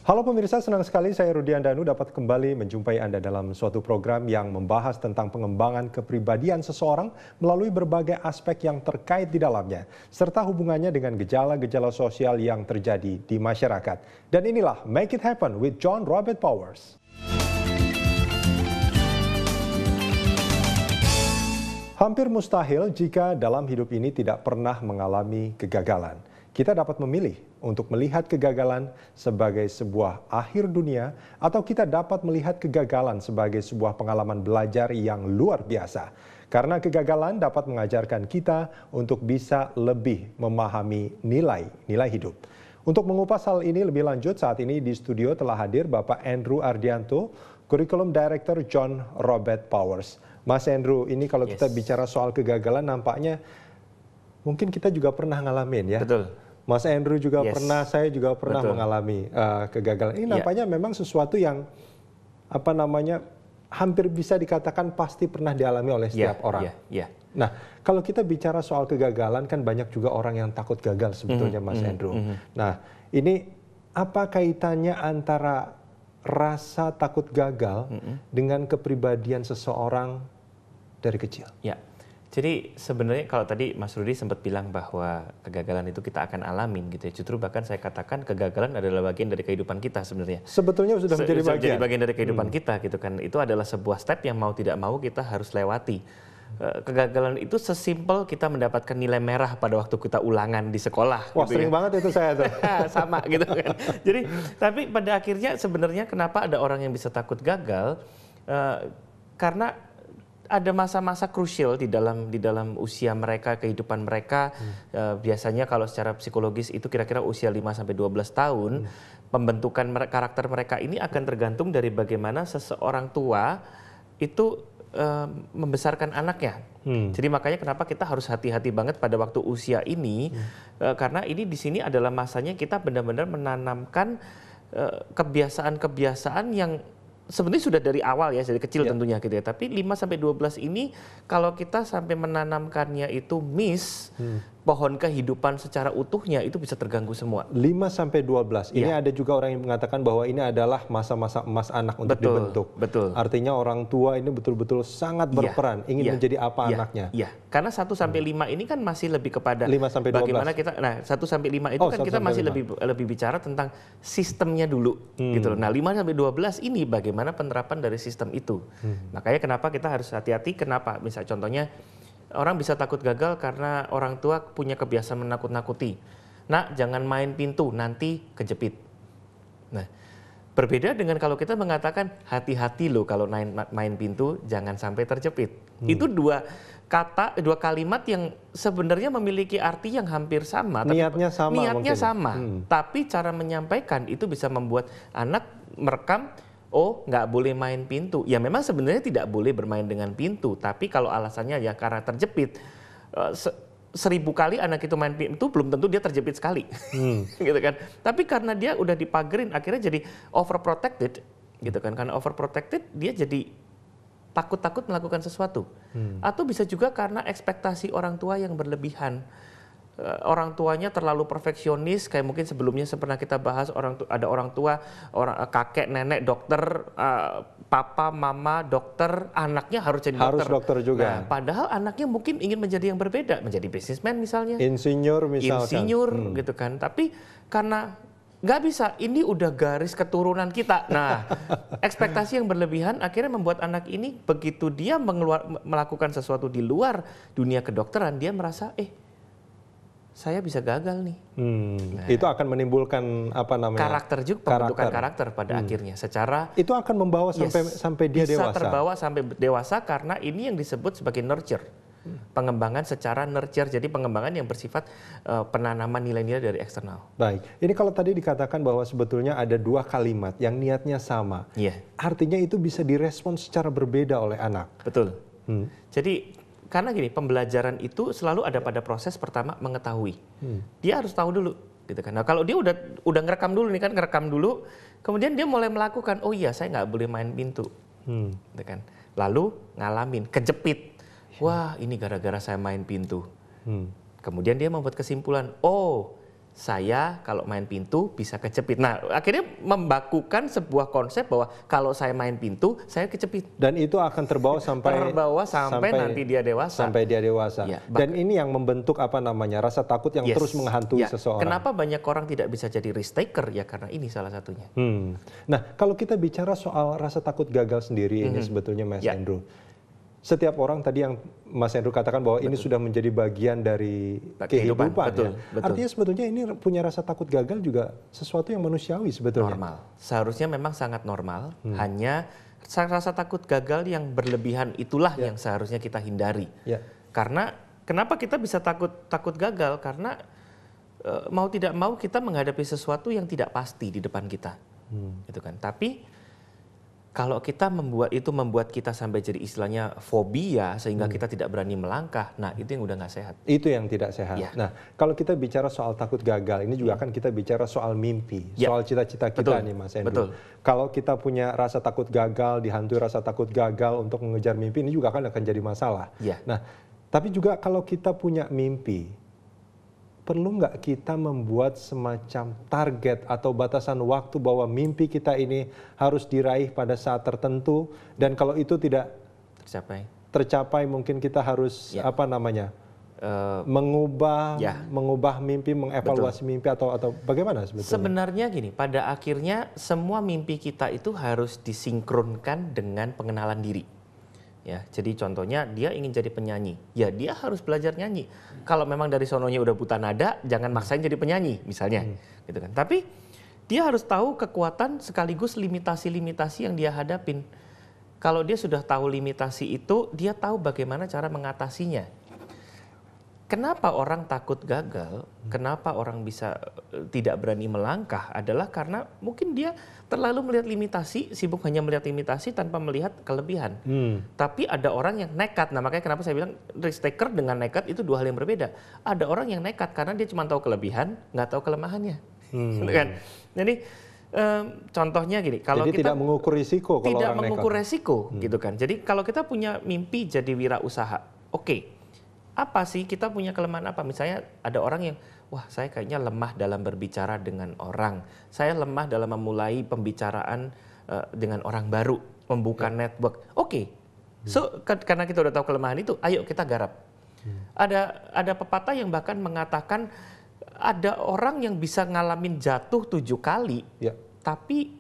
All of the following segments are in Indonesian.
Halo pemirsa, senang sekali saya Rudian Danu dapat kembali menjumpai Anda dalam suatu program yang membahas tentang pengembangan kepribadian seseorang melalui berbagai aspek yang terkait di dalamnya, serta hubungannya dengan gejala-gejala sosial yang terjadi di masyarakat. Dan inilah Make It Happen with John Robert Powers. Hampir mustahil jika dalam hidup ini tidak pernah mengalami kegagalan. Kita dapat memilih untuk melihat kegagalan sebagai sebuah akhir dunia atau kita dapat melihat kegagalan sebagai sebuah pengalaman belajar yang luar biasa. Karena kegagalan dapat mengajarkan kita untuk bisa lebih memahami nilai-nilai hidup. Untuk mengupas hal ini lebih lanjut, saat ini di studio telah hadir Bapak Andrew Ardianto, Curriculum Director John Robert Powers. Mas Andrew, ini kalau kita bicara soal kegagalan nampaknya mungkin kita juga pernah ngalamin ya. Betul. Mas Andrew juga pernah, saya juga pernah mengalami kegagalan. Ini nampaknya memang sesuatu yang hampir bisa dikatakan pasti pernah dialami oleh setiap orang. Nah, kalau kita bicara soal kegagalan kan banyak juga orang yang takut gagal sebetulnya, Mas Andrew. Nah, ini apa kaitannya antara rasa takut gagal dengan kepribadian seseorang dari kecil? Ya. Jadi sebenarnya kalau tadi Mas Rudi sempat bilang bahwa kegagalan itu kita akan alamin gitu ya. Justru bahkan saya katakan kegagalan adalah bagian dari kehidupan kita sebenarnya. Sebetulnya sudah menjadi bagian dari kehidupan kita gitu kan. Itu adalah sebuah step yang mau tidak mau kita harus lewati. Kegagalan itu sesimpel kita mendapatkan nilai merah pada waktu kita ulangan di sekolah. Wah, gitu sering banget itu saya tuh. Sama gitu kan. Jadi tapi pada akhirnya sebenarnya kenapa ada orang yang bisa takut gagal? Karena ada masa-masa krusial di dalam usia mereka, kehidupan mereka. Biasanya kalau secara psikologis itu kira-kira usia 5-12 tahun. Pembentukan karakter mereka ini akan tergantung dari bagaimana seseorang tua itu membesarkan anaknya. Jadi makanya kenapa kita harus hati-hati banget pada waktu usia ini. Karena ini di sini adalah masanya kita benar-benar menanamkan kebiasaan-kebiasaan yang sebenarnya sudah dari awal ya, dari kecil tentunya gitu ya. Tapi 5-12 ini kalau kita sampai menanamkannya itu pohon kehidupan secara utuhnya itu bisa terganggu semua. 5-12. Ini ada juga orang yang mengatakan bahwa ini adalah masa-masa emas anak untuk dibentuk. Betul. Artinya orang tua ini betul-betul sangat berperan ingin menjadi apa anaknya. Iya. Karena 1-5 ini kan masih lebih kepada 5-12. Bagaimana kita 1-5 itu kan kita masih lebih bicara tentang sistemnya dulu gitu loh. Nah, 5-12 ini bagaimana penerapan dari sistem itu. Makanya kenapa kita harus hati-hati, kenapa misalnya contohnya orang bisa takut gagal karena orang tua punya kebiasaan menakut-nakuti. Nak, jangan main pintu, nanti kejepit. Nah, berbeda dengan kalau kita mengatakan hati-hati loh kalau main pintu, jangan sampai terjepit. Itu dua kalimat yang sebenarnya memiliki arti yang hampir sama. Niatnya sama. Niatnya sama, tapi cara menyampaikan itu bisa membuat anak merekam, oh nggak boleh main pintu. Ya memang sebenarnya tidak boleh bermain dengan pintu. Tapi kalau alasannya ya karena terjepit, 1000 kali anak itu main pintu belum tentu dia terjepit sekali. Gitu kan. Tapi karena dia udah dipagerin akhirnya jadi overprotected. Gitu kan. Karena overprotected dia jadi takut-takut melakukan sesuatu. Atau bisa juga karena ekspektasi orang tua yang berlebihan. Orang tuanya terlalu perfeksionis, kayak mungkin sebelumnya pernah kita bahas ada orang tua, kakek, nenek, dokter, papa, mama, dokter, anaknya harus jadi dokter. Harus dokter juga. Nah, padahal anaknya mungkin ingin menjadi yang berbeda, menjadi businessman misalnya. Insinyur misalkan. Insinyur gitu kan. Tapi karena nggak bisa, ini udah garis keturunan kita. Nah, ekspektasi yang berlebihan akhirnya membuat anak ini begitu dia melakukan sesuatu di luar dunia kedokteran, dia merasa saya bisa gagal nih. Nah, itu akan menimbulkan karakter juga, pembentukan karakter pada akhirnya. Secara itu akan membawa sampai dia dewasa. Bisa terbawa sampai dewasa karena ini yang disebut sebagai nurture. Pengembangan secara nurture, jadi pengembangan yang bersifat penanaman nilai-nilai dari eksternal. Baik, ini kalau tadi dikatakan bahwa sebetulnya ada 2 kalimat yang niatnya sama. Artinya itu bisa direspon secara berbeda oleh anak. Betul. Jadi karena gini, pembelajaran itu selalu ada pada proses pertama mengetahui. Dia harus tahu dulu, gitu kan. Nah, kalau dia udah ngerekam dulu nih kan, ngerekam dulu, kemudian dia mulai melakukan, oh iya saya nggak boleh main pintu, gitu kan. Lalu ngalamin, kejepit, wah ini gara-gara saya main pintu. Kemudian dia membuat kesimpulan, oh saya kalau main pintu bisa kejepit. Nah, akhirnya membakukan sebuah konsep bahwa kalau saya main pintu, saya kejepit. Dan itu akan terbawa sampai nanti dia dewasa. Sampai dia dewasa. Ya, dan ini yang membentuk rasa takut yang terus menghantui seseorang. Kenapa banyak orang tidak bisa jadi risk taker? Ya karena ini salah satunya. Nah, kalau kita bicara soal rasa takut gagal sendiri ini sebetulnya Mas Andrew. Setiap orang tadi yang Mas Andrew katakan bahwa ini sudah menjadi bagian dari kehidupan. Betul. Artinya sebetulnya ini punya rasa takut gagal juga sesuatu yang manusiawi sebetulnya. Normal. Seharusnya memang sangat normal. Hanya rasa takut gagal yang berlebihan itulah yang seharusnya kita hindari. Karena kenapa kita bisa takut gagal? Karena mau tidak mau kita menghadapi sesuatu yang tidak pasti di depan kita. Gitu kan. Tapi kalau kita membuat kita sampai jadi istilahnya fobia sehingga kita tidak berani melangkah, nah itu yang udah nggak sehat. Itu yang tidak sehat. Nah, kalau kita bicara soal takut gagal, ini juga kan kita bicara soal mimpi, soal cita-cita kita nih Mas Andrew. Kalau kita punya rasa takut gagal, dihantui rasa takut gagal untuk mengejar mimpi, ini juga akan jadi masalah. Nah, tapi juga kalau kita punya mimpi, perlu nggak kita membuat semacam target atau batasan waktu bahwa mimpi kita ini harus diraih pada saat tertentu, dan kalau itu tidak tercapai mungkin kita harus mengubah mimpi, mengevaluasi mimpi atau bagaimana sebetulnya? Sebenarnya gini, pada akhirnya semua mimpi kita itu harus disinkronkan dengan pengenalan diri. Ya, jadi contohnya dia ingin jadi penyanyi, ya dia harus belajar nyanyi. Kalau memang dari sononya udah buta nada, jangan maksain jadi penyanyi misalnya, gitu kan. Tapi dia harus tahu kekuatan sekaligus limitasi-limitasi yang dia hadapin. Kalau dia sudah tahu limitasi itu, dia tahu bagaimana cara mengatasinya. Kenapa orang takut gagal? Kenapa orang bisa tidak berani melangkah? Adalah karena mungkin dia terlalu melihat limitasi, sibuk hanya melihat limitasi tanpa melihat kelebihan. Tapi ada orang yang nekat. Nah makanya kenapa saya bilang risk taker dengan nekat itu dua hal yang berbeda. Ada orang yang nekat karena dia cuma tahu kelebihan, nggak tahu kelemahannya. Kan? Jadi contohnya gini, kalau jadi kita tidak mengukur risiko, kalau tidak orang mengukur nekat. resiko, gitu kan. Jadi kalau kita punya mimpi jadi wirausaha, oke. Apa sih kita punya kelemahan apa? Misalnya ada orang yang, wah saya kayaknya lemah dalam berbicara dengan orang. Saya lemah dalam memulai pembicaraan dengan orang baru, membuka network. Oke, so karena kita udah tahu kelemahan itu, ayo kita garap. Ada pepatah yang bahkan mengatakan ada orang yang bisa ngalamin jatuh 7 kali, tapi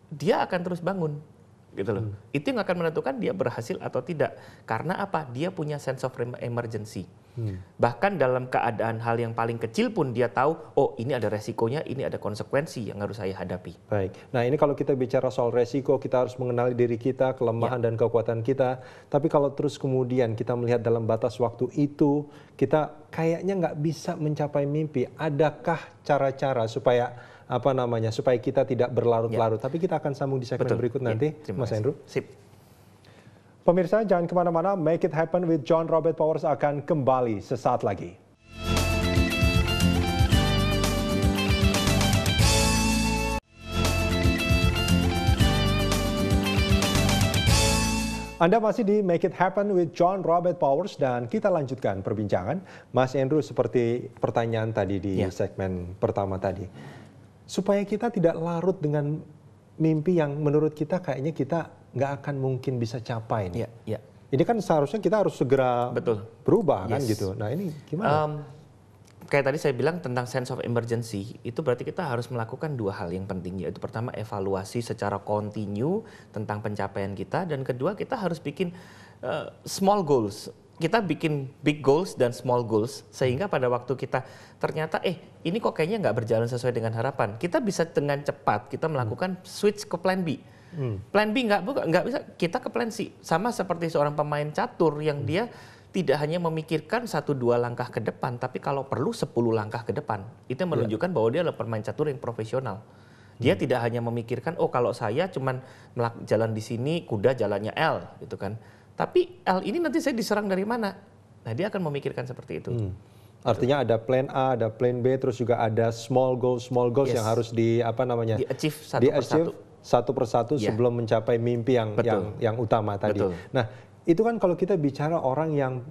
dia akan terus bangun. Gitu loh. Itu yang akan menentukan dia berhasil atau tidak. Karena apa? Dia punya sense of emergency. Bahkan dalam keadaan hal yang paling kecil pun dia tahu, oh ini ada resikonya, ini ada konsekuensi yang harus saya hadapi. Baik. Nah ini kalau kita bicara soal resiko, kita harus mengenali diri kita, kelemahan dan kekuatan kita. Tapi kalau terus kemudian kita melihat dalam batas waktu itu, kita kayaknya nggak bisa mencapai mimpi. Adakah cara-cara supaya supaya kita tidak berlarut-larut? Tapi kita akan sambung di segmen berikut nanti, Mas Andrew. Sip. Pemirsa, jangan kemana-mana. Make It Happen with John Robert Powers akan kembali sesaat lagi. Anda masih di Make It Happen with John Robert Powers dan kita lanjutkan perbincangan. Mas Andrew, seperti pertanyaan tadi di segmen pertama tadi. Supaya kita tidak larut dengan mimpi yang menurut kita kayaknya kita nggak akan mungkin bisa capai. Ini kan seharusnya kita harus segera berubah kan gitu. Nah ini gimana? Kayak tadi saya bilang tentang sense of emergency, itu berarti kita harus melakukan 2 hal yang penting, yaitu pertama evaluasi secara kontinu tentang pencapaian kita, dan kedua kita harus bikin small goals. Kita bikin big goals dan small goals, sehingga pada waktu kita ternyata ini kok kayaknya nggak berjalan sesuai dengan harapan, kita bisa dengan cepat kita melakukan switch ke plan B. Plan B nggak bisa, kita ke plan C. Sama seperti seorang pemain catur yang dia tidak hanya memikirkan 1-2 langkah ke depan, tapi kalau perlu 10 langkah ke depan. Itu menunjukkan bahwa dia adalah pemain catur yang profesional. Dia tidak hanya memikirkan, oh kalau saya cuman jalan di sini, kuda jalannya L, gitu kan. Tapi L ini nanti saya diserang dari mana? Nah dia akan memikirkan seperti itu. Artinya ada plan A, ada plan B, terus juga ada small goals yang harus di-achieve satu persatu sebelum mencapai mimpi yang utama tadi. Nah itu kan kalau kita bicara orang yang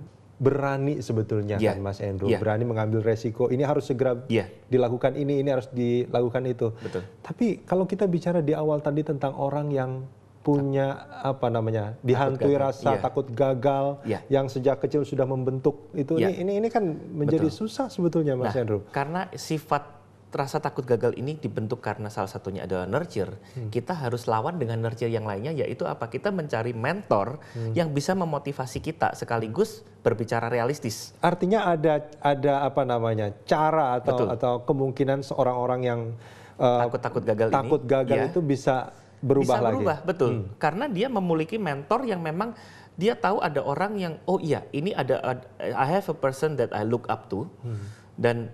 berani sebetulnya Ya. kan Mas Andrew, Ya. berani mengambil resiko. Ini harus segera Ya. dilakukan ini harus dilakukan itu. Betul. Tapi kalau kita bicara di awal tadi tentang orang yang punya apa namanya dihantui gagal. rasa Iya. takut gagal, Iya. yang sejak kecil sudah membentuk itu, Iya. ini kan menjadi susah sebetulnya Mas Andrew. Karena sifat rasa takut gagal ini dibentuk karena salah satunya adalah nurture. Kita harus lawan dengan nurture yang lainnya, yaitu apa? Kita mencari mentor yang bisa memotivasi kita sekaligus berbicara realistis. Artinya ada apa namanya cara atau kemungkinan seorang orang yang Takut gagal takut ini, gagal ya, itu bisa berubah lagi. Betul. Karena dia memiliki mentor yang memang dia tahu ada orang yang, oh iya, ini ada I have a person that I look up to, dan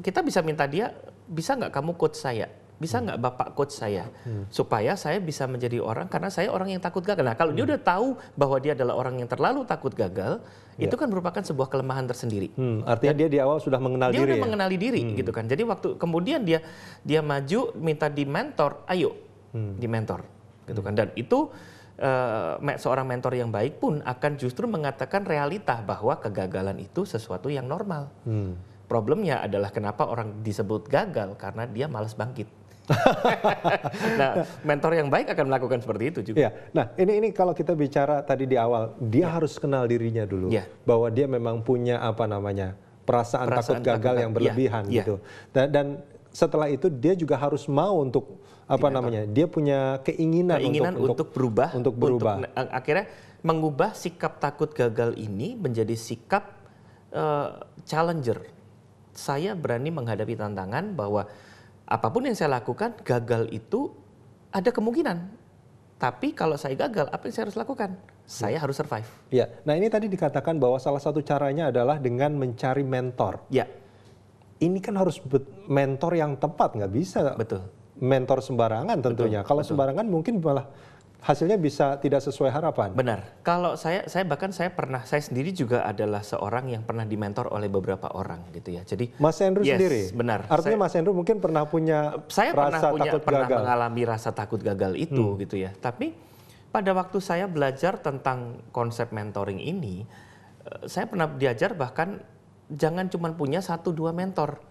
kita bisa minta dia, bisa nggak kamu coach saya? Bisa nggak Bapak coach saya? Supaya saya bisa menjadi orang, karena saya orang yang takut gagal. Nah, kalau dia udah tahu bahwa dia adalah orang yang terlalu takut gagal, itu kan merupakan sebuah kelemahan tersendiri. Artinya dia di awal sudah mengenal Dia diri udah mengenali diri gitu kan. Jadi waktu kemudian dia maju minta di mentor, ayo di mentor gitu kan. Dan itu seorang mentor yang baik pun akan justru mengatakan realita bahwa kegagalan itu sesuatu yang normal. Problemnya adalah kenapa orang disebut gagal karena dia malas bangkit. Nah, mentor yang baik akan melakukan seperti itu juga. Ya. Nah, ini kalau kita bicara tadi di awal, dia harus kenal dirinya dulu, bahwa dia memang punya apa namanya perasaan takut gagal yang berlebihan gitu. Dan setelah itu dia juga harus mau untuk apa namanya, dia punya keinginan untuk berubah, akhirnya mengubah sikap takut gagal ini menjadi sikap challenger. Saya berani menghadapi tantangan bahwa apapun yang saya lakukan, gagal itu ada kemungkinan. Tapi kalau saya gagal, apa yang saya harus lakukan? Saya harus survive. Ya, nah ini tadi dikatakan bahwa salah satu caranya adalah dengan mencari mentor. Ya. Ini kan harus mentor yang tepat, nggak bisa. Betul. Mentor sembarangan tentunya. Kalau sembarangan mungkin malah hasilnya bisa tidak sesuai harapan. Benar. Kalau saya sendiri juga adalah seorang yang pernah dimentor oleh beberapa orang gitu ya. Jadi Mas Andrew sendiri. Benar. Artinya Mas Andrew mungkin pernah punya pernah mengalami rasa takut gagal itu gitu ya. Tapi pada waktu saya belajar tentang konsep mentoring ini, saya pernah diajar bahkan jangan cuma punya 1-2 mentor.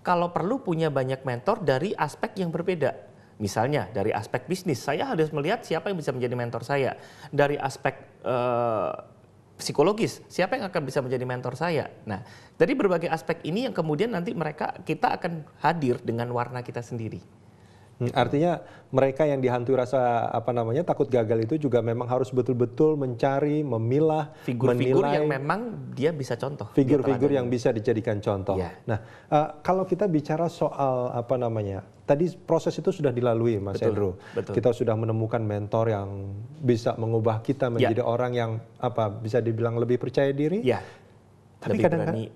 Kalau perlu punya banyak mentor dari aspek yang berbeda. Misalnya dari aspek bisnis, saya harus melihat siapa yang bisa menjadi mentor saya. Dari aspek psikologis, siapa yang akan bisa menjadi mentor saya. Nah, dari berbagai aspek ini yang kemudian nanti kita akan hadir dengan warna kita sendiri. Artinya mereka yang dihantui rasa takut gagal itu juga memang harus betul-betul mencari, memilah, figur-figur menilai, yang memang dia bisa contoh. Figur-figur yang bisa dijadikan contoh. Ya. Nah, kalau kita bicara soal tadi proses itu sudah dilalui, Mas Andrew. Betul. Kita sudah menemukan mentor yang bisa mengubah kita menjadi orang yang bisa dibilang lebih percaya diri. Ya. Tapi kadang-kadang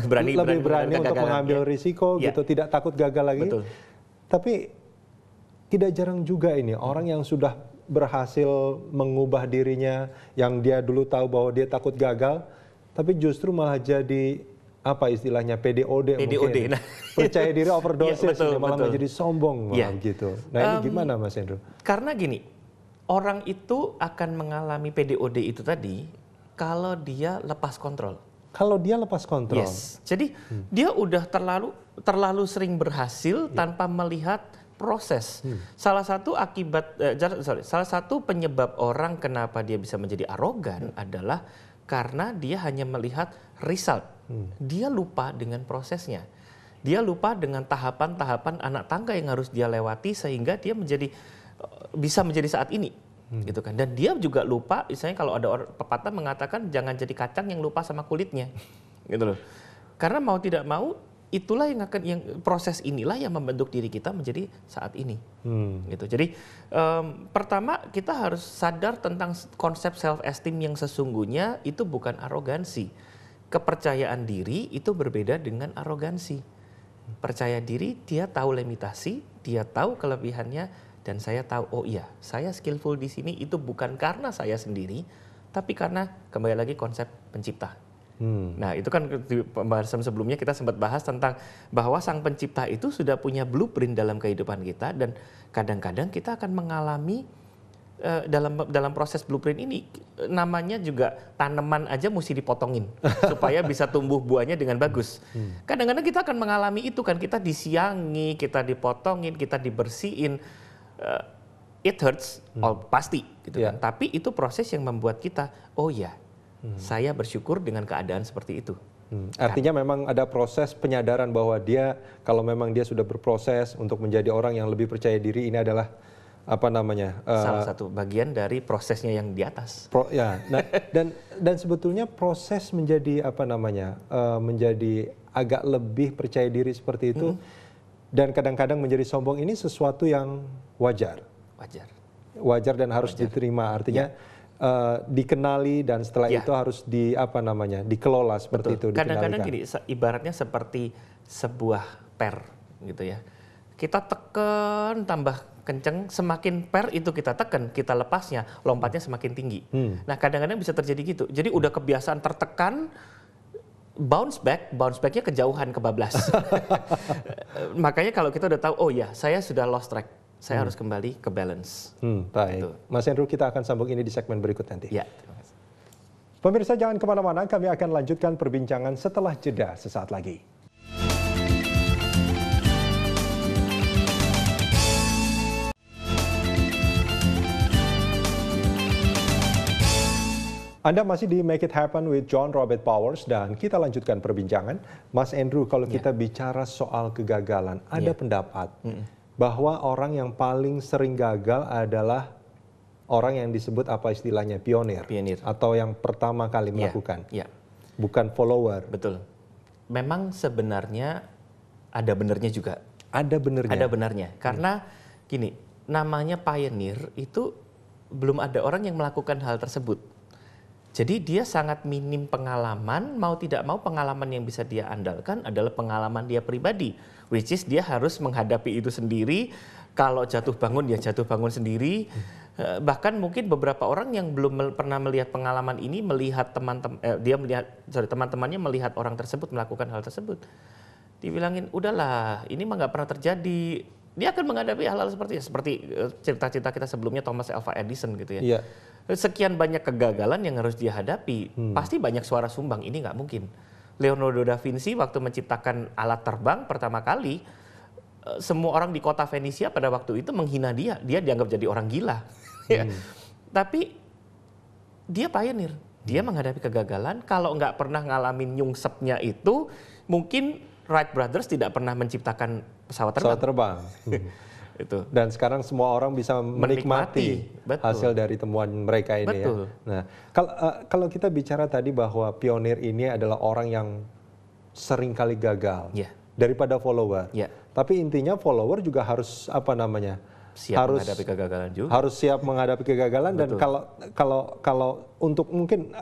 berani untuk mengambil risiko gitu, tidak takut gagal lagi. Betul. Tapi tidak jarang juga ini orang yang sudah berhasil mengubah dirinya, yang dia dulu tahu bahwa dia takut gagal, tapi justru malah jadi istilahnya PDOD mungkin. Nah. Percaya diri overdosis, malah betul. menjadi sombong gitu. Nah, ini gimana Mas Andrew? Karena gini, orang itu akan mengalami PDOD itu tadi kalau dia lepas kontrol. Kalau dia lepas kontrol. Yes. Jadi dia udah terlalu sering berhasil tanpa melihat proses. Salah satu salah satu penyebab orang kenapa dia bisa menjadi arogan adalah karena dia hanya melihat result. Dia lupa dengan prosesnya. Dia lupa dengan tahapan-tahapan anak tangga yang harus dia lewati sehingga dia bisa menjadi saat ini. Gitu kan. Dan dia juga lupa, misalnya kalau ada pepatah mengatakan jangan jadi kacang yang lupa sama kulitnya, gitu loh. Karena mau tidak mau itulah yang proses inilah yang membentuk diri kita menjadi saat ini, gitu. Jadi pertama kita harus sadar tentang konsep self esteem yang sesungguhnya itu bukan arogansi. Kepercayaan diri itu berbeda dengan arogansi. Percaya diri, dia tahu limitasi, dia tahu kelebihannya. Dan saya tahu, oh iya, saya skillful di sini itu bukan karena saya sendiri, tapi karena kembali lagi konsep pencipta. Nah, itu kan di pembahasan sebelumnya kita sempat bahas tentang bahwa sang pencipta itu sudah punya blueprint dalam kehidupan kita dan kadang-kadang kita akan mengalami dalam proses blueprint ini namanya juga tanaman aja mesti dipotongin supaya bisa tumbuh buahnya dengan bagus. Kadang-kadang kita akan mengalami itu kan, kita disiangi, kita dipotongin, kita dibersihin. It hurts, pasti gitu kan. Tapi itu proses yang membuat kita, oh ya, saya bersyukur dengan keadaan seperti itu. Artinya memang ada proses penyadaran bahwa dia, kalau memang dia sudah berproses untuk menjadi orang yang lebih percaya diri, ini adalah apa namanya? Salah satu bagian dari prosesnya yang di atas. Nah, dan sebetulnya proses menjadi apa namanya? Menjadi agak lebih percaya diri seperti itu dan kadang-kadang menjadi sombong ini sesuatu yang wajar. Wajar dan harus diterima. Artinya dikenali dan setelah itu harus dikelola seperti itu. Kadang-kadang gini, ibaratnya seperti sebuah per gitu ya. Kita tekan tambah kenceng, semakin per itu kita tekan, kita lepasnya, lompatnya semakin tinggi. Nah kadang-kadang bisa terjadi gitu. Jadi udah kebiasaan tertekan, bounce backnya kejauhan, kebablas. Makanya kalau kita udah tahu, oh ya saya sudah lost track. Saya harus kembali ke balance. Baik. Gitu. Mas Andrew, kita akan sambung ini di segmen berikut nanti. Ya, terima kasih. Pemirsa jangan kemana-mana, kami akan lanjutkan perbincangan setelah jeda sesaat lagi. Anda masih di Make It Happen with John Robert Powers dan kita lanjutkan perbincangan. Mas Andrew, kalau kita bicara soal kegagalan, ada pendapat bahwa orang yang paling sering gagal adalah orang yang disebut apa istilahnya pionir. Atau yang pertama kali melakukan, bukan follower. Betul. Memang sebenarnya ada benernya juga. Ada benernya. Karena gini, namanya pioneer itu belum ada orang yang melakukan hal tersebut. Jadi dia sangat minim pengalaman, mau tidak mau pengalaman yang bisa dia andalkan adalah pengalaman dia pribadi. Which is dia harus menghadapi itu sendiri, kalau jatuh bangun dia jatuh bangun sendiri. Bahkan mungkin beberapa orang yang belum pernah melihat pengalaman ini, melihat teman-temannya melihat orang tersebut melakukan hal tersebut. Dibilangin, udahlah ini mah nggak pernah terjadi. Dia akan menghadapi hal-hal seperti cerita-cerita kita sebelumnya Thomas Alva Edison gitu ya. Sekian banyak kegagalan yang harus dia hadapi, pasti banyak suara sumbang, ini nggak mungkin. Leonardo da Vinci waktu menciptakan alat terbang pertama kali, semua orang di kota Venesia pada waktu itu menghina dia dianggap jadi orang gila. Tapi dia pioneer, dia menghadapi kegagalan, kalau nggak pernah ngalamin nyungsepnya itu, mungkin Wright Brothers tidak pernah menciptakan pesawat terbang. Itu. Dan sekarang semua orang bisa menikmati hasil dari temuan mereka ini. Ya. Nah, kalau kita bicara tadi bahwa pionir ini adalah orang yang sering kali gagal daripada follower. Tapi intinya follower juga harus menghadapi kegagalan juga. Harus siap menghadapi kegagalan. Dan kalau untuk mungkin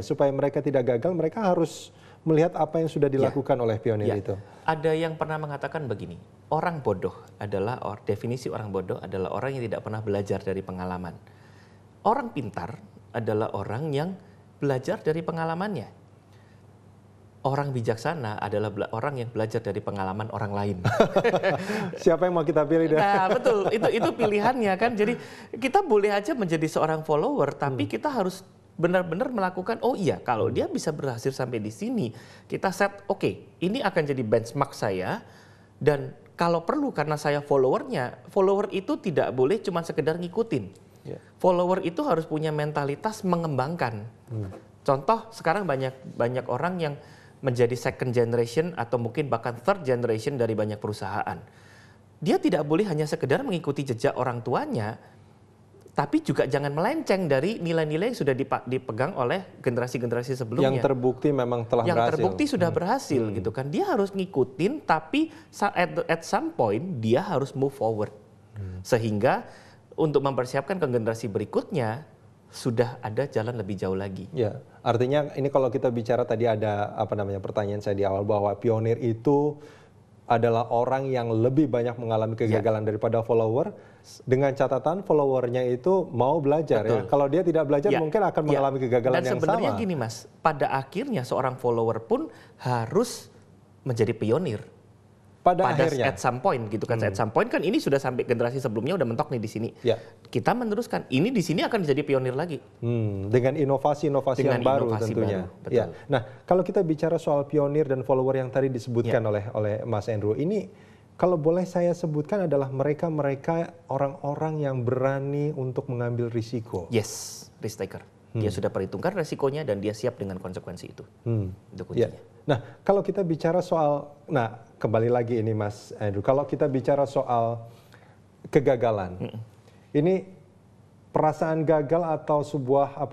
supaya mereka tidak gagal, mereka harus melihat apa yang sudah dilakukan oleh pionir itu. Ada yang pernah mengatakan begini, orang bodoh adalah, definisi orang bodoh adalah orang yang tidak pernah belajar dari pengalaman. Orang pintar adalah orang yang belajar dari pengalamannya. Orang bijaksana adalah orang yang belajar dari pengalaman orang lain. Siapa yang mau kita pilih? Nah betul, itu pilihannya kan. Jadi kita boleh aja menjadi seorang follower, tapi kita harus benar-benar melakukan, oh iya kalau dia bisa berhasil sampai di sini, kita set, oke, ini akan jadi benchmark saya, dan kalau perlu karena saya followernya, follower itu tidak boleh cuma sekedar ngikutin. Follower itu harus punya mentalitas mengembangkan. Contoh sekarang banyak orang yang menjadi second generation atau mungkin bahkan third generation dari banyak perusahaan. Dia tidak boleh hanya sekedar mengikuti jejak orang tuanya, tapi juga jangan melenceng dari nilai-nilai yang sudah dipegang oleh generasi-generasi sebelumnya. Yang terbukti memang telah berhasil. Yang terbukti sudah berhasil gitu kan. Dia harus ngikutin, tapi at some point dia harus move forward. Sehingga untuk mempersiapkan ke generasi berikutnya sudah ada jalan lebih jauh lagi. Ya, artinya ini kalau kita bicara tadi ada pertanyaan saya di awal bahwa pionir itu adalah orang yang lebih banyak mengalami kegagalan daripada follower, dengan catatan followernya itu mau belajar. Ya. Kalau dia tidak belajar mungkin akan mengalami kegagalan yang sama. Dan sebenarnya gini Mas, pada akhirnya seorang follower pun harus menjadi pionir. pada akhirnya. at some point gitu kan. At some point kan ini sudah sampai generasi sebelumnya udah mentok nih di sini. Ya. Kita meneruskan. Ini di sini akan jadi pionir lagi. Dengan inovasi-inovasi yang baru tentunya. Betul. Ya. Nah, kalau kita bicara soal pionir dan follower yang tadi disebutkan oleh Mas Andrew, ini kalau boleh saya sebutkan adalah mereka orang-orang yang berani untuk mengambil risiko. Yes, risk taker. Dia sudah perhitungkan resikonya dan dia siap dengan konsekuensi itu. Itu kuncinya. Ya. Nah, kalau kita bicara soal, kembali lagi ini Mas Andrew, kalau kita bicara soal kegagalan, ini perasaan gagal atau sebuah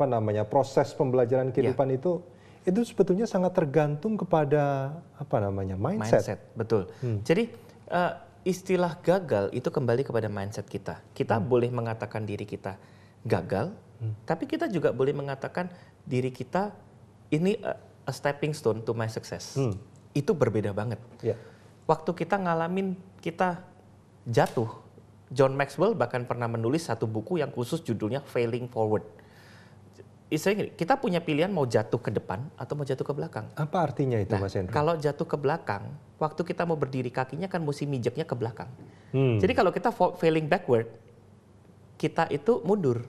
proses pembelajaran kehidupan itu sebetulnya sangat tergantung kepada mindset. Betul. Jadi istilah gagal itu kembali kepada mindset kita. Kita boleh mengatakan diri kita gagal, tapi kita juga boleh mengatakan diri kita ini a stepping stone to my success. Itu berbeda banget. Yeah. Waktu kita ngalamin kita jatuh, John Maxwell bahkan pernah menulis satu buku yang khusus judulnya Failing Forward. Istilahnya kita punya pilihan mau jatuh ke depan atau mau jatuh ke belakang. Apa artinya itu, Mas Andrew? Kalau jatuh ke belakang, waktu kita mau berdiri kakinya kan mesti mijaknya ke belakang. Jadi kalau kita failing backward, kita itu mundur.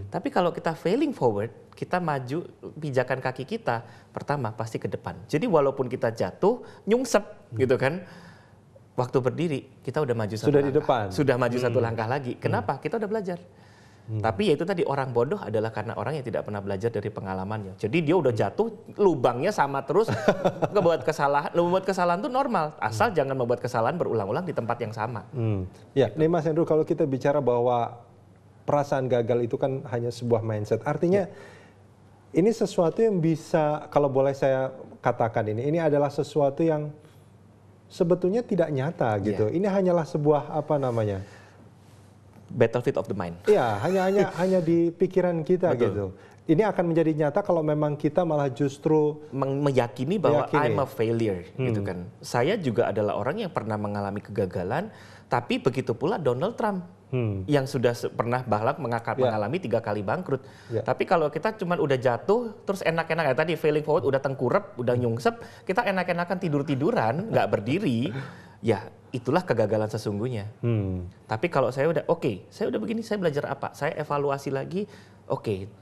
Tapi kalau kita failing forward, kita maju, pijakan kaki kita pertama pasti ke depan. Jadi walaupun kita jatuh, nyungsep gitu kan. Waktu berdiri kita udah maju satu langkah. Sudah di depan. Sudah maju satu langkah lagi. Kenapa? Kita udah belajar. Tapi ya itu tadi, orang bodoh adalah karena orang yang tidak pernah belajar dari pengalamannya. Jadi dia udah jatuh, lubangnya sama terus, membuat kesalahan. Membuat kesalahan itu normal, asal jangan membuat kesalahan berulang-ulang di tempat yang sama. Ya, nih Mas Andrew, kalau kita bicara bahwa perasaan gagal itu kan hanya sebuah mindset. Artinya ini sesuatu yang bisa, kalau boleh saya katakan ini adalah sesuatu yang sebetulnya tidak nyata gitu. Ini hanyalah sebuah battlefield of the mind. Iya, hanya di pikiran kita gitu. Ini akan menjadi nyata kalau memang kita malah justru meyakini bahwa I'm a failure gitu kan. Saya juga adalah orang yang pernah mengalami kegagalan, tapi begitu pula Donald Trump yang sudah pernah mengalami 3 kali bangkrut. Tapi kalau kita cuma udah jatuh, terus enak-enak tadi failing forward, udah tengkurap, udah nyungsep, kita enak-enakan tidur-tiduran, nggak berdiri, ya itulah kegagalan sesungguhnya. Tapi kalau saya udah saya udah begini, saya belajar apa? Saya evaluasi lagi,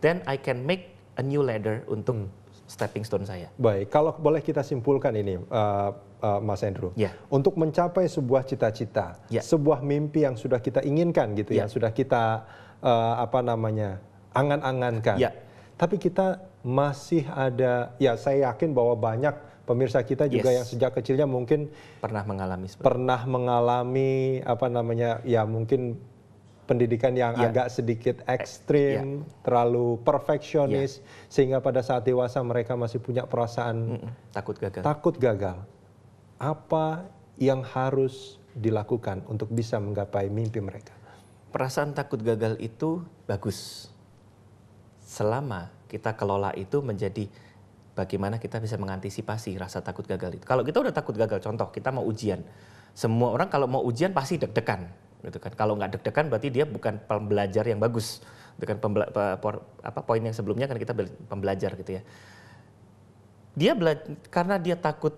then I can make a new ladder untuk stepping stone saya. Baik, kalau boleh kita simpulkan ini, Mas Andrew, untuk mencapai sebuah cita-cita, sebuah mimpi yang sudah kita inginkan gitu, yang sudah kita angan-angankan, tapi kita masih ada, saya yakin bahwa banyak pemirsa kita juga yang sejak kecilnya mungkin pernah mengalami mungkin pendidikan yang agak sedikit ekstrim, terlalu perfeksionis, sehingga pada saat dewasa mereka masih punya perasaan takut gagal. Apa yang harus dilakukan untuk bisa menggapai mimpi mereka? Perasaan takut gagal itu bagus, selama kita kelola itu menjadi bagaimana kita bisa mengantisipasi rasa takut gagal itu. Kalau kita udah takut gagal, contoh kita mau ujian, semua orang kalau mau ujian pasti deg-degan, gitu kan. Kalau nggak deg-degan berarti dia bukan pembelajar yang bagus. Dengan poin yang sebelumnya kan kita pembelajar gitu ya. Karena dia takut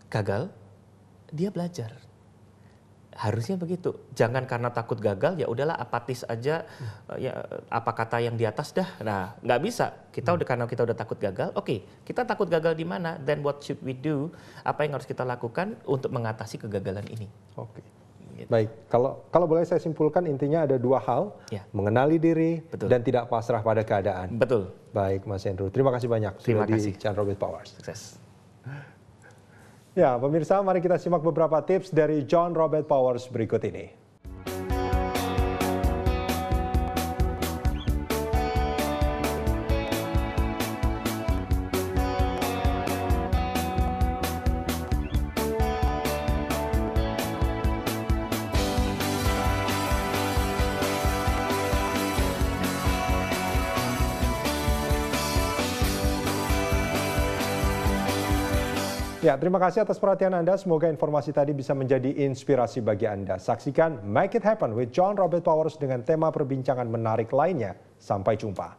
gagal, dia belajar. Harusnya begitu. Jangan karena takut gagal ya udahlah apatis aja, apa kata yang di atas dah. Nah, nggak bisa. Karena kita udah takut gagal. Kita takut gagal di mana? Then what should we do? Apa yang harus kita lakukan untuk mengatasi kegagalan ini? Gitu. Baik, kalau boleh saya simpulkan intinya ada 2 hal, mengenali diri dan tidak pasrah pada keadaan. Betul. Baik, Mas Andrew. Terima kasih banyak sudah di John Robert Powers. Sukses. Ya, pemirsa, mari kita simak beberapa tips dari John Robert Powers berikut ini. Ya, terima kasih atas perhatian Anda. Semoga informasi tadi bisa menjadi inspirasi bagi Anda. Saksikan Make It Happen with John Robert Powers dengan tema perbincangan menarik lainnya. Sampai jumpa.